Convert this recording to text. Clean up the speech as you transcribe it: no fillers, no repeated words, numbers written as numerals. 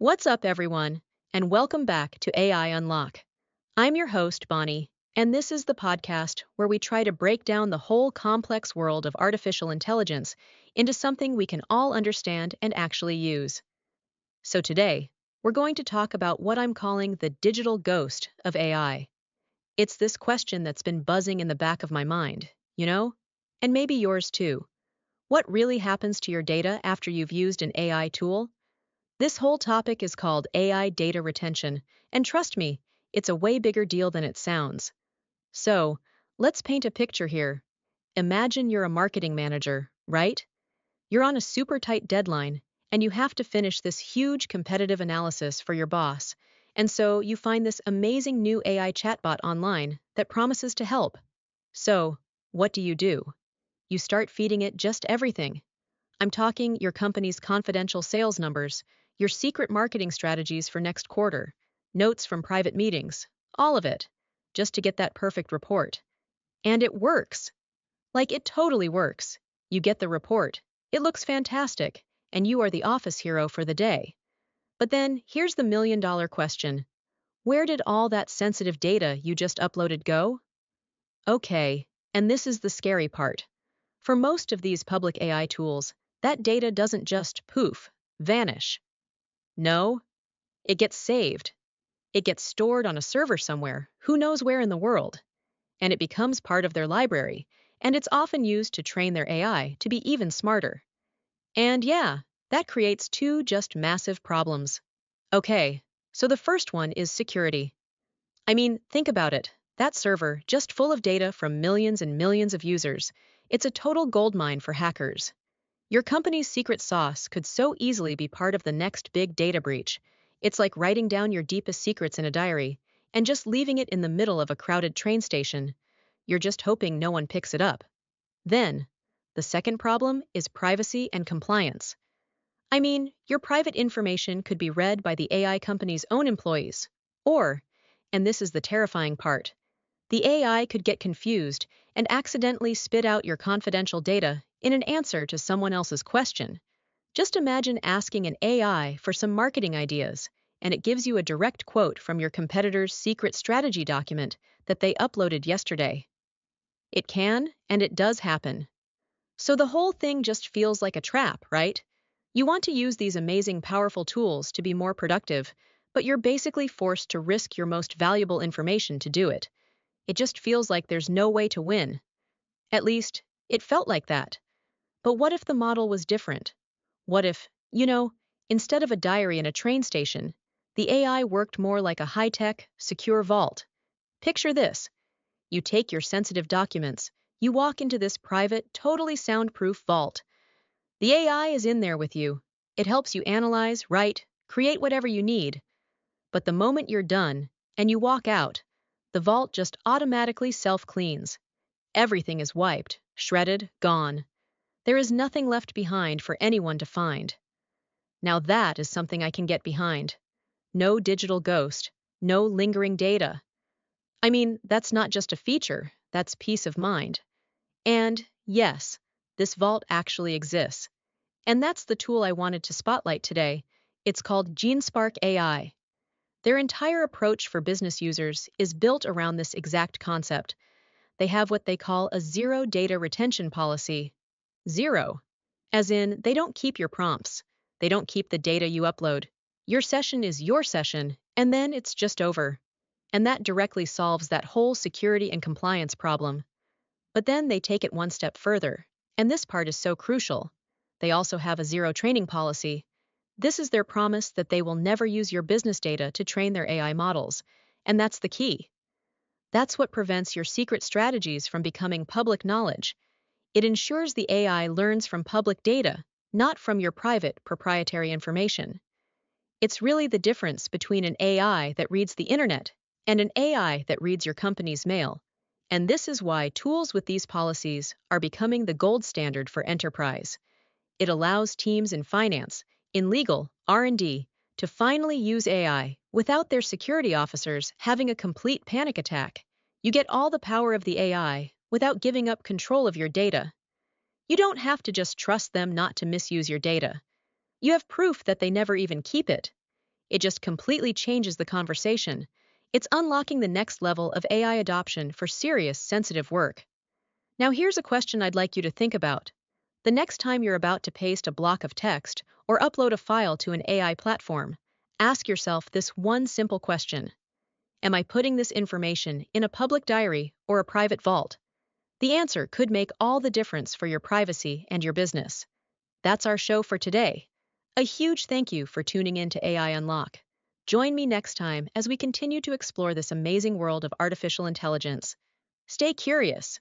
What's up, everyone, and welcome back to AI Unlock. I'm your host, Bonnie, and this is the podcast where we try to break down the whole complex world of artificial intelligence into something we can all understand and actually use. So today, we're going to talk about what I'm calling the digital ghost of AI. It's this question that's been buzzing in the back of my mind, you know? And maybe yours too. What really happens to your data after you've used an AI tool? This whole topic is called AI data retention, and trust me, it's a way bigger deal than it sounds. So, let's paint a picture here. Imagine you're a marketing manager, right? You're on a super tight deadline, and you have to finish this huge competitive analysis for your boss. And so, you find this amazing new AI chatbot online that promises to help. So, what do? You start feeding it just everything. I'm talking your company's confidential sales numbers, your secret marketing strategies for next quarter, notes from private meetings, all of it, just to get that perfect report. And it works. Like it totally works. You get the report, it looks fantastic, and you are the office hero for the day. But then here's the million-dollar question. Where did all that sensitive data you just uploaded go? Okay, and this is the scary part. For most of these public AI tools, that data doesn't just poof, vanish. No, it gets saved. It gets stored on a server somewhere, who knows where in the world, and it becomes part of their library, and it's often used to train their AI to be even smarter. And yeah, that creates two just massive problems. Okay, so the first one is security. I mean, think about it. That server, just full of data from millions and millions of users, it's a total goldmine for hackers. Your company's secret sauce could so easily be part of the next big data breach. It's like writing down your deepest secrets in a diary and just leaving it in the middle of a crowded train station. You're just hoping no one picks it up. Then, the second problem is privacy and compliance. I mean, your private information could be read by the AI company's own employees. Or, and this is the terrifying part, the AI could get confused and accidentally spit out your confidential data in an answer to someone else's question. Just imagine asking an AI for some marketing ideas, and it gives you a direct quote from your competitor's secret strategy document that they uploaded yesterday. It can, and it does happen. So the whole thing just feels like a trap, right? You want to use these amazing, powerful tools to be more productive, but you're basically forced to risk your most valuable information to do it. It just feels like there's no way to win. At least, it felt like that. But what if the model was different? What if, instead of a diary in a train station, the AI worked more like a high-tech, secure vault? Picture this. You take your sensitive documents, you walk into this private, totally soundproof vault. The AI is in there with you. It helps you analyze, write, create whatever you need. But the moment you're done, and you walk out, the vault just automatically self-cleans. Everything is wiped, shredded, gone. There is nothing left behind for anyone to find. Now that is something I can get behind. No digital ghost, no lingering data. I mean, that's not just a feature, that's peace of mind. And, yes, this vault actually exists. And that's the tool I wanted to spotlight today. It's called GeneSpark AI. Their entire approach for business users is built around this exact concept. They have what they call a zero data retention policy. Zero. As in, they don't keep your prompts. They don't keep the data you upload. Your session is your session, and then it's just over. And that directly solves that whole security and compliance problem. But then they take it one step further. And this part is so crucial. They also have a zero training policy. This is their promise that they will never use your business data to train their AI models. And that's the key. That's what prevents your secret strategies from becoming public knowledge. It ensures the AI learns from public data, not from your private, proprietary information. It's really the difference between an AI that reads the internet and an AI that reads your company's mail. And this is why tools with these policies are becoming the gold standard for enterprise. It allows teams in finance, in legal, R&D, to finally use AI without their security officers having a complete panic attack. You get all the power of the AI without giving up control of your data. You don't have to just trust them not to misuse your data. You have proof that they never even keep it. It just completely changes the conversation. It's unlocking the next level of AI adoption for serious, sensitive work. Now, here's a question I'd like you to think about. The next time you're about to paste a block of text or upload a file to an AI platform, ask yourself this one simple question. Am I putting this information in a public diary or a private vault? The answer could make all the difference for your privacy and your business. That's our show for today. A huge thank you for tuning in to AI Unlock. Join me next time as we continue to explore this amazing world of artificial intelligence. Stay curious,